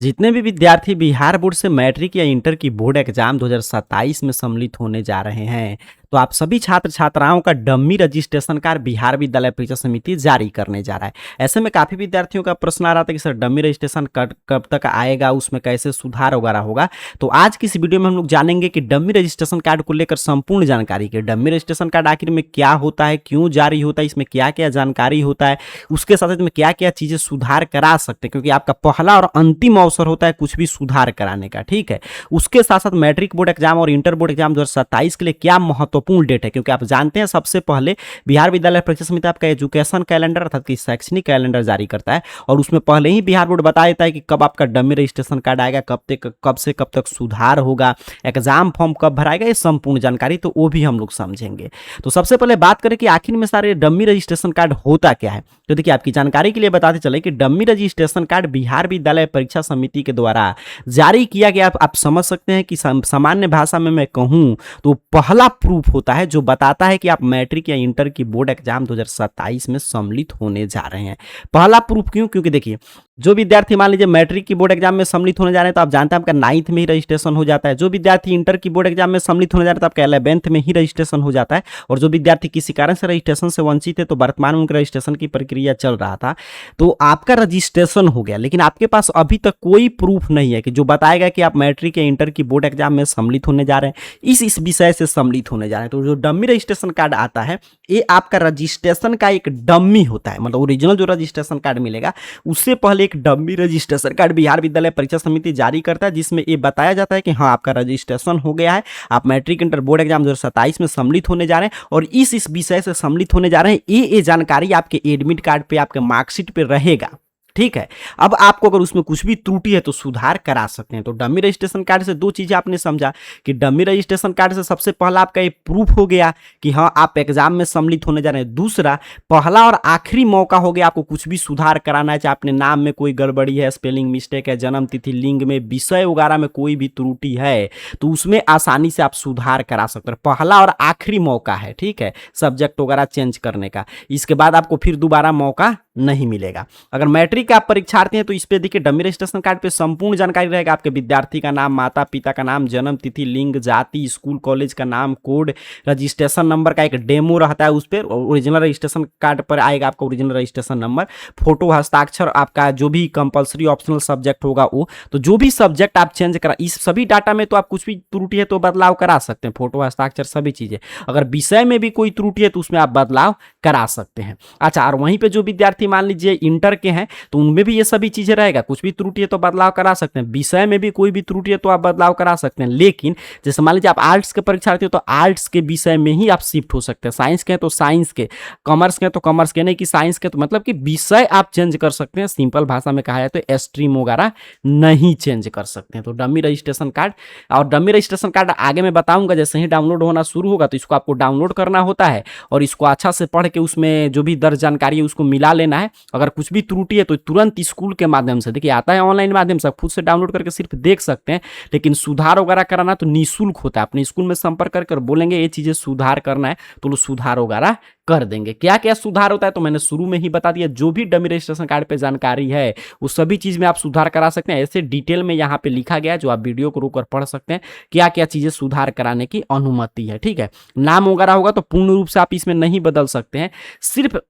जितने भी विद्यार्थी बिहार बोर्ड से मैट्रिक या इंटर की बोर्ड एग्जाम 2027 में सम्मिलित होने जा रहे हैं, तो आप सभी छात्र छात्राओं का डम्मी रजिस्ट्रेशन कार्ड बिहार विद्यालय परीक्षा समिति जारी करने जा रहा है। ऐसे में काफी विद्यार्थियों का प्रश्न आ रहा था कि सर डम्मी रजिस्ट्रेशन कार्ड कब तक आएगा, उसमें कैसे सुधार वगैरह होगा। तो आज की इस वीडियो में हम लोग जानेंगे कि डम्मी रजिस्ट्रेशन कार्ड को लेकर संपूर्ण जानकारी के डम्मी रजिस्ट्रेशन कार्ड आखिर में क्या होता है, क्यों जारी होता है, इसमें क्या क्या जानकारी होता है, उसके साथ साथ में क्या क्या चीजें सुधार करा सकते हैं, क्योंकि आपका पहला और अंतिम अवसर होता है कुछ भी सुधार कराने का। ठीक है, उसके साथ साथ मैट्रिक बोर्ड एग्जाम और इंटर बोर्ड एग्जाम 2027 के लिए क्या महत्वपूर्ण डेट है, क्योंकि आप जानते हैं सबसे पहले बिहार विद्यालय परीक्षा समिति आपका एजुकेशन कैलेंडर अर्थात कि शैक्षणिक कैलेंडर जारी करता है और उसमें पहले ही बिहार बोर्ड बता देता है कि कब आपका डमी रजिस्ट्रेशन कार्ड आएगा, कब से कब तक सुधार होगा, एग्जाम फॉर्म कब भराएगा, ये संपूर्ण जानकारी तो वो भी हम लोग समझेंगे। तो सबसे पहले बात करें कि आखिर में सारे डमी रजिस्ट्रेशन कार्ड होता क्या है। तो देखिए, आपकी जानकारी के लिए बताते चले कि डमी रजिस्ट्रेशन कार्ड बिहार विद्यालय परीक्षा समिति के द्वारा जारी किया गया। आप समझ सकते हैं कि सामान्य भाषा में मैं कहूं तो पहला प्रूफ होता है जो बताता है कि आप मैट्रिक या इंटर की बोर्ड एग्जाम 2027 में सम्मिलित होने जा रहे हैं। पहला प्रूफ क्यों? क्योंकि देखिए, जो विद्यार्थी मान लीजिए मैट्रिक की बोर्ड एग्जाम में सम्मिलित होने जा रहे हैं तो आप जानते हैं आपका 9th में ही रजिस्ट्रेशन हो जाता है। जो विद्यार्थी इंटर की बोर्ड एग्जाम में सम्मिलित होने जा रहे हैं तो आपका 11th में ही रजिस्ट्रेशन हो जाता है। और जो विद्यार्थी किसी कारण से रजिस्ट्रेशन से वंचित है तो वर्तमान में उनका रजिस्ट्रेशन की प्रक्रिया चल रहा था, तो आपका रजिस्ट्रेशन हो गया, लेकिन आपके पास अभी तक कोई प्रूफ नहीं है कि जो बताएगा कि आप मैट्रिक या इंटर की बोर्ड एग्जाम में सम्मिलित होने जा रहे हैं, इस विषय से सम्मिलित होने जा रहे हैं। तो जो डमी रजिस्ट्रेशन कार्ड आता है ये आपका रजिस्ट्रेशन का एक डमी होता है, मतलब ओरिजिनल जो रजिस्ट्रेशन कार्ड मिलेगा उससे पहले एक डमी रजिस्ट्रेशन कार्ड बिहार विद्यालय परीक्षा समिति जारी करता है, जिसमें ये बताया जाता है कि हाँ आपका रजिस्ट्रेशन हो गया है, आप मैट्रिक इंटर बोर्ड एग्जाम 2027 में सम्मिलित होने जा रहे हैं और इस विषय से सम्मिलित होने जा रहे हैं। ये जानकारी आपके एडमिट कार्ड पे, आपके मार्कशीट पे रहेगा। ठीक है, अब आपको अगर उसमें कुछ भी त्रुटि है तो सुधार करा सकते हैं। तो डमी रजिस्ट्रेशन कार्ड से दो चीजें आपने समझा कि डमी रजिस्ट्रेशन कार्ड से सबसे पहला आपका ये प्रूफ हो गया कि हाँ आप एग्जाम में सम्मिलित होने जा रहे हैं। दूसरा, पहला और आखिरी मौका हो गया आपको कुछ भी सुधार कराना है, चाहे अपने नाम में कोई गड़बड़ी है, स्पेलिंग मिस्टेक है, जन्म तिथि, लिंग में, विषय वगैरह में कोई भी त्रुटि है तो उसमें आसानी से आप सुधार करा सकते हैं। पहला और आखिरी मौका है, ठीक है, सब्जेक्ट वगैरह चेंज करने का। इसके बाद आपको फिर दोबारा मौका नहीं मिलेगा। अगर मैट्रिक का आप परीक्षार्थी हैं तो इस पे देखिए डमी रजिस्ट्रेशन कार्ड पे संपूर्ण जानकारी रहेगा, आपके विद्यार्थी का नाम, माता पिता का नाम, जन्म तिथि, लिंग, जाति, स्कूल कॉलेज का नाम, कोड, रजिस्ट्रेशन नंबर का एक डेमो रहता है उस पर। ओरिजिनल रजिस्ट्रेशन कार्ड पर आएगा आपका ओरिजिनल रजिस्ट्रेशन नंबर, फोटो, हस्ताक्षर, आपका जो भी कंपलसरी ऑप्शनल सब्जेक्ट होगा वो, तो जो भी सब्जेक्ट आप चेंज करा, इस सभी डाटा में तो आप कुछ भी त्रुटि है तो बदलाव करा सकते हैं, फोटो, हस्ताक्षर, सभी चीजें। अगर विषय में भी कोई त्रुटि है तो उसमें आप बदलाव करा सकते हैं। अच्छा, और वहीं पे जो विद्यार्थी मान लीजिए इंटर के हैं तो उनमें भी ये सभी चीजें रहेगा, कुछ भी त्रुटि है तो बदलाव करा सकते हैं, विषय में भी कोई भी त्रुटि है तो आप बदलाव करा सकते हैं। लेकिन जैसे मान लीजिए आप आर्ट्स के परीक्षार्थी हो तो आर्ट्स के विषय में ही आप शिफ्ट हो सकते हैं, साइंस के हैं तो साइंस के, कॉमर्स के हैं तो कॉमर्स के, नहीं कि साइंस के, तो मतलब कि विषय आप चेंज कर सकते हैं। सिंपल भाषा में कहा जाए तो स्ट्रीम वगैरह नहीं चेंज कर सकते हैं। तो डमी रजिस्ट्रेशन कार्ड, और डमी रजिस्ट्रेशन कार्ड आगे मैं बताऊंगा, जैसे ही डाउनलोड होना शुरू होगा तो इसको आपको डाउनलोड करना होता है और इसको अच्छा से पढ़ के उसमें जो भी दर्ज जानकारी है उसको मिला लेना है। अगर कुछ भी त्रुटि है तो तुरंत स्कूल के माध्यम से, देखिए आता है ऑनलाइन माध्यम से, खुद से डाउनलोड करके सिर्फ देख सकते हैं, लेकिन सुधार वगैरह कराना तो निःशुल्क होता है। अपने स्कूल में संपर्क कर बोलेंगे ये चीजें सुधार करना है तो लोग सुधार वगैरह कर देंगे। क्या क्या सुधार होता है तो मैंने शुरू में ही बता दिया, जो भी डमी रजिस्ट्रेशन कार्ड पे जानकारी है वो सभी चीज में आप सुधार करा सकते हैं। ऐसे डिटेल में यहाँ पे लिखा गया है जो आप वीडियो को रोककर पढ़ सकते हैं, क्या क्या चीजें सुधार कराने की अनुमति है। ठीक है, नाम वगैरह होगा तो पूर्ण रूप से आप इसमें नहीं बदल सकते हैं, सिर्फ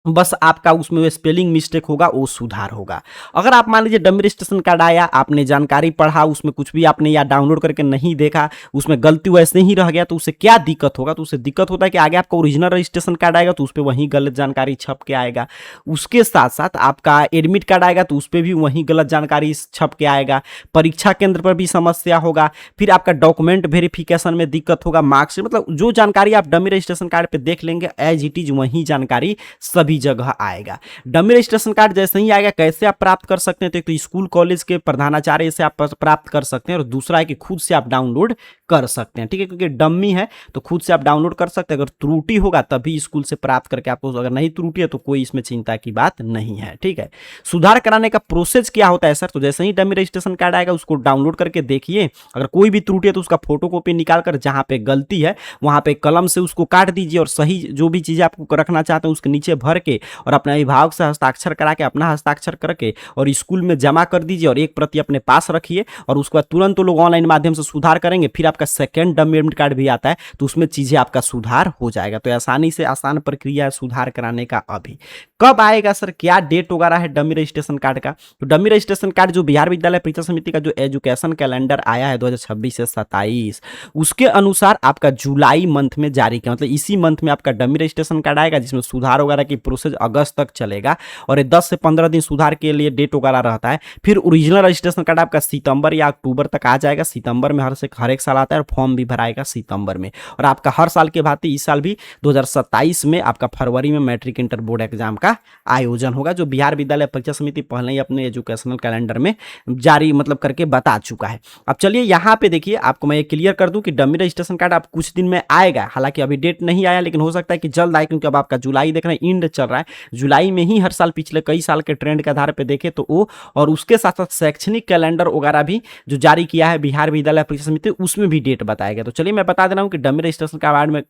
बस आपका उसमें स्पेलिंग मिस्टेक होगा वो सुधार होगा। अगर आप मान लीजिए डमी रजिस्ट्रेशन कार्ड आया, आपने जानकारी पढ़ा, उसमें कुछ भी आपने या डाउनलोड करके नहीं देखा, उसमें गलती वैसे ही रह गया, तो उससे क्या दिक्कत होगा? तो उससे दिक्कत होता है कि आगे आपका ओरिजिनल रजिस्ट्रेशन कार्ड आएगा तो उस पर वहीं गलत जानकारी छप के आएगा, उसके साथ साथ आपका एडमिट कार्ड आएगा तो उस पर भी वहीं गलत जानकारी छप के आएगा, परीक्षा केंद्र पर भी समस्या होगा, फिर आपका डॉक्यूमेंट वेरिफिकेशन में दिक्कत होगा, मार्क्स, मतलब जो जानकारी आप डमी रजिस्ट्रेशन कार्ड पे देख लेंगे एज इट इज वही जानकारी सभी जगह आएगा। डमी रजिस्ट्रेशन कार्ड जैसे ही आएगा, कैसे आप प्राप्त कर सकते हैं? तो एक तो स्कूल कॉलेज के प्रधानाचार्य से आप प्राप्त कर सकते हैं और दूसरा है कि खुद से आप डाउनलोड कर सकते हैं। ठीक है, क्योंकि डमी है तो खुद से आप डाउनलोड कर सकते हैं। अगर त्रुटि होगा तभी स्कूल से प्राप्त करके आपको, अगर नहीं त्रुटि है तो कोई इसमें चिंता की बात नहीं है। ठीक है, सुधार कराने का प्रोसेस क्या होता है सर? तो जैसे ही डमी रजिस्ट्रेशन कार्ड आएगा उसको डाउनलोड करके देखिए, अगर कोई भी त्रुटि है तो उसका फोटो कॉपी निकाल कर जहां पे गलती है वहां पे कलम से उसको काट दीजिए और सही जो भी चीजें आपको रखना चाहते हैं उसके नीचे भर करके और अपने अभिभावक से हस्ताक्षर करा के, अपना हस्ताक्षर करके और स्कूल में जमा कर दीजिए और एक प्रति अपने पास रखिए। और उसके बाद तुरंत वो लोग ऑनलाइन माध्यम से सुधार करेंगे। फिर आपका सेकंड डमी एडमिट कार्ड भी आता है, तो उसमें चीज़ें आपका सुधार हो जाएगा। तो आसानी से आसान प्रक्रिया है सुधार कराने का। अभी कब आएगा सर, क्या डेट वगैरह है डमी रजिस्ट्रेशन कार्ड का? तो डमी रजिस्ट्रेशन कार्ड जो बिहार विद्यालय परीक्षा समिति का जो एजुकेशन कैलेंडर आया है 2026 से 27, उसके अनुसार आपका जुलाई मंथ में जारी किया, मतलब इसी मंथ में आपका डमी रजिस्ट्रेशन कार्ड आएगा, जिसमें सुधार वगैरह की प्रोसेस अगस्त तक चलेगा और ये 10 से 15 दिन सुधार के लिए डेट वगैरह रहता है। फिर ओरिजिनल रजिस्ट्रेशन कार्ड आपका सितंबर या अक्टूबर तक आ जाएगा। सितंबर में हर एक साल आता है और फॉर्म भी भराएगा सितंबर में। और आपका हर साल के भांति इस साल भी 2027 में आपका फरवरी में मैट्रिक इंटर बोर्ड एग्जाम का आयोजन होगा, जो बिहार विद्यालय परीक्षा समिति पहले ही अपने एजुकेशनल कैलेंडर में जारी मतलब करके बता चुका है। अब चलिए यहाँ पे देखिए, आपको मैं ये क्लियर कर दूं कि डमी रजिस्ट्रेशन कार्ड आप कुछ दिन में आएगा। हालांकि अभी डेट नहीं आया, लेकिन हो सकता है कि जल्द आए, क्योंकि अब आपका जुलाई देख रहे हैं इंड चल रहा है। जुलाई में ही हर साल पिछले कई साल के ट्रेंड के आधार पर देखे तो वो, और उसके साथ साथ शैक्षणिक कैलेंडर वगैरह भी जो जारी किया है बिहार विद्यालय परीक्षा समिति, उसमें भी डेट बताया गया। तो चलिए मैं बता दे रहा हूँ कि डमी रजिस्ट्रेशन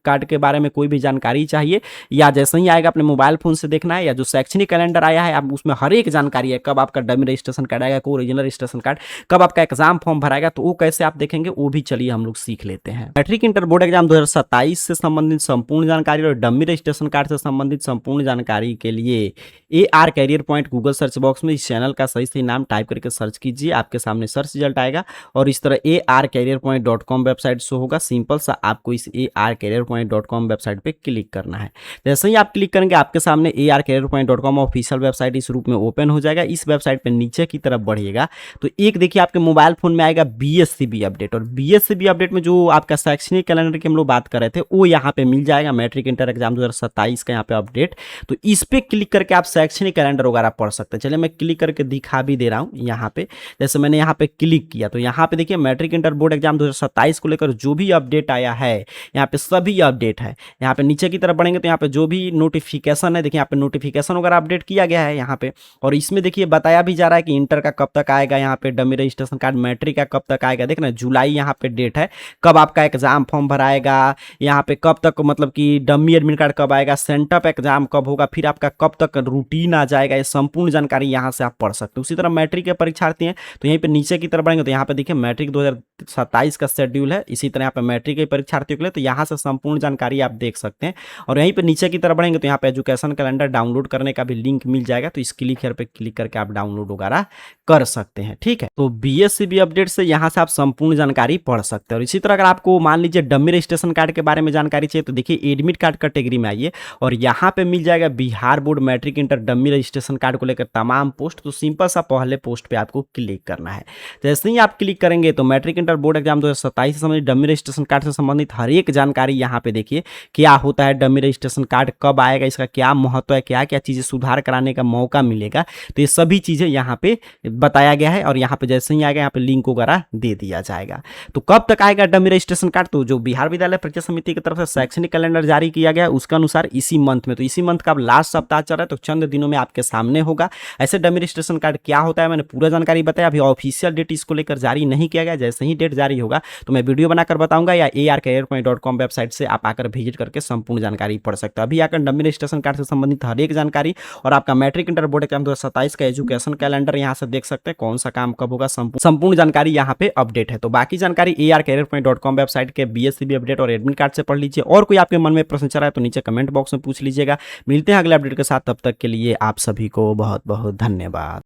कार्ड के बारे में कोई भी जानकारी चाहिए या जैसे ही आएगा अपने मोबाइल फोन से देखना है, या जो शैक्षणिक कैलेंडर आया है आप उसमें हर एक जानकारी है, कब आपका डमी रजिस्ट्रेशन कार्ड आएगा, को ओरिजिनल रजिस्ट्रेशन कार्ड, कब आपका एग्जाम फॉर्म भराएगा, तो वो कैसे आप देखेंगे वो भी चलिए हम लोग सीख लेते हैं। मैट्रिक इंटर बोर्ड एग्जाम 2027 से संबंधित संपूर्ण जानकारी और डमी रजिस्ट्रेशन कार्ड से संबंधित संपूर्ण जानकारी के लिए AR career point Google search box में इस चैनल का सही नाम टाइप करके सर्च कीजिए, आपके सामने सर्च रिजल्ट आएगा और इस तरह arcareerpoint.com वेबसाइट शो होगा। सिंपल सा आपको इस arcareerpoint.com वेबसाइट पे क्लिक करना है। जैसे ही आप क्लिक करेंगे आपके सामने arcareerpoint.com ऑफिशियल वेबसाइट इस रूप में ओपन हो जाएगा। इस वेबसाइट पे नीचे की तरफ बढ़िएगा तो एक देखिए आपके मोबाइल फोन में आएगा BSCB अपडेट, और BSCB अपडेट में जो आपका शैक्षणिक कैलेंडर की हम लोग बात कर रहे थे वो यहाँ पे मिल जाएगा, मैट्रिक इंटर एग्जाम 2027 का यहाँ पे अपडेट। तो इस पे क्लिक करके आप शैक्षणिक कैलेंडर वगैरह पढ़ सकते हैं। चलिए मैं क्लिक करके दिखा भी दे रहा हूँ। यहाँ पे जैसे मैंने यहाँ पे क्लिक किया तो यहाँ पे देखिए मैट्रिक इंटर बोर्ड एग्जाम 2027 को लेकर जो भी अपडेट आया है यहाँ पे सभी अपडेट है। यहाँ पे नीचे की तरफ बढ़ेंगे तो यहाँ पे जो भी नोटिफिकेशन है, देखिए यहाँ पे नोटिफिकेशन वगैरह अपडेट किया गया है यहाँ पे, और इसमें देखिए बताया भी जा रहा है कि इंटर का कब तक आएगा, यहाँ पे डमी रजिस्ट्रेशन कार्ड मैट्रिक का कब तक आएगा। देख रहे हैं जुलाई यहाँ पे डेट है, कब आपका एग्जाम फॉर्म भराएगा, यहाँ पे कब तक मतलब कि डमी एडमिट कार्ड कब आएगा, सेंटअप एग्जाम कब होगा, फिर आपका कब तक रूटीन आ जाएगा, ये संपूर्ण जानकारी यहाँ से आप पढ़ सकते हो। उसी तरह मैट्रिक के परीक्षार्थी हैं तो यहीं पे नीचे की तरफ बढ़ेंगे तो यहाँ पे देखिए मैट्रिक 2027 का शेड्यूल है। इसी तरह यहाँ पे मैट्रिक के परीक्षार्थियों के लिए तो यहाँ से संपूर्ण जानकारी आप देख सकते हैं। और यहीं पे नीचे की तरफ बढ़ेंगे तो यहाँ पे एजुकेशन कैलेंडर डाउनलोड करने का भी लिंक मिल जाएगा, तो इस क्लिक here पे क्लिक करके आप डाउनलोड वगैरह कर सकते हैं। ठीक है, तो BSCB अपडेट से यहाँ से आप संपूर्ण जानकारी पढ़ सकते हैं। और इसी तरह अगर आपको मान लीजिए डमी रजिस्ट्रेशन कार्ड के बारे में जानकारी चाहिए तो देखिए एडमिट कार्ड कैटेगरी में आइए और यहाँ पे मिल जाएगा Bihar board matric inter dummy registration card को लेकर तमाम पोस्ट। तो सिंपल सा पहले पोस्ट पे आपको क्लिक करना है। जैसे ही आप क्लिक करेंगे तो मैट्रिक इंटर बोर्ड एग्जाम 2027 से संबंधित डमी रजिस्ट्रेशन कार्ड से संबंधित हर एक जानकारी यहाँ पे देखिए क्या होता है, डमी रजिस्ट्रेशन कार्ड कब आएगा, इसका क्या महत्व है, क्या क्या चीजें सुधार कराने का मौका मिलेगा, तो ये सभी चीजें यहाँ पे बताया गया है। और यहाँ पे जैसे ही आएगा यहाँ पे लिंक वगैरह दे दिया जाएगा। तो कब तक आएगा डमी रजिस्ट्रेशन कार्ड, तो जो बिहार विद्यालय परीक्षा समिति की तरफ से शैक्षणिक कैलेंडर जारी किया गया उसके अनुसार इसी मंथ में, तो इसी मंथ का अब लास्ट सप्ताह चल रहा है तो चंद दिनों में आपके सामने होगा। ऐसे डमी रजिस्ट्रेशन कार्ड क्या होता है मैंने पूरा जानकारी बताया, अभी ऑफिशियल डेट इसको लेकर जारी नहीं किया गया। जैसे ही डेट जारी होगा तो मैं वीडियो बनाकर बताऊंगा, या arcareerpoint.com वेबसाइट से आप आकर विजिट करके संपूर्ण जानकारी पढ़ सकते हो। अभी आकर डमी रजिस्ट्रेशन कार्ड से संबंधित हर एक जानकारी और आपका मैट्रिक इंटर बोर्ड एग्जाम 2027 का एजुकेशन कैलेंडर यहाँ से देख सकते हैं, कौन सा काम कब होगा, संपूर्ण जानकारी यहाँ पे अपडेट है। तो बाकी जानकारी arcareerpoint.com वेबसाइट के BSCB अपडेट और एडमिट कार्ड से पढ़ लीजिए। और कोई आपके मन में प्रश्न चल रहा है तो नीचे कमेंट बॉक्स में पूछ लीजिएगा। मिलते हैं अगले अपडेट के साथ, तब तक के लिए आप सभी को बहुत बहुत धन्यवाद।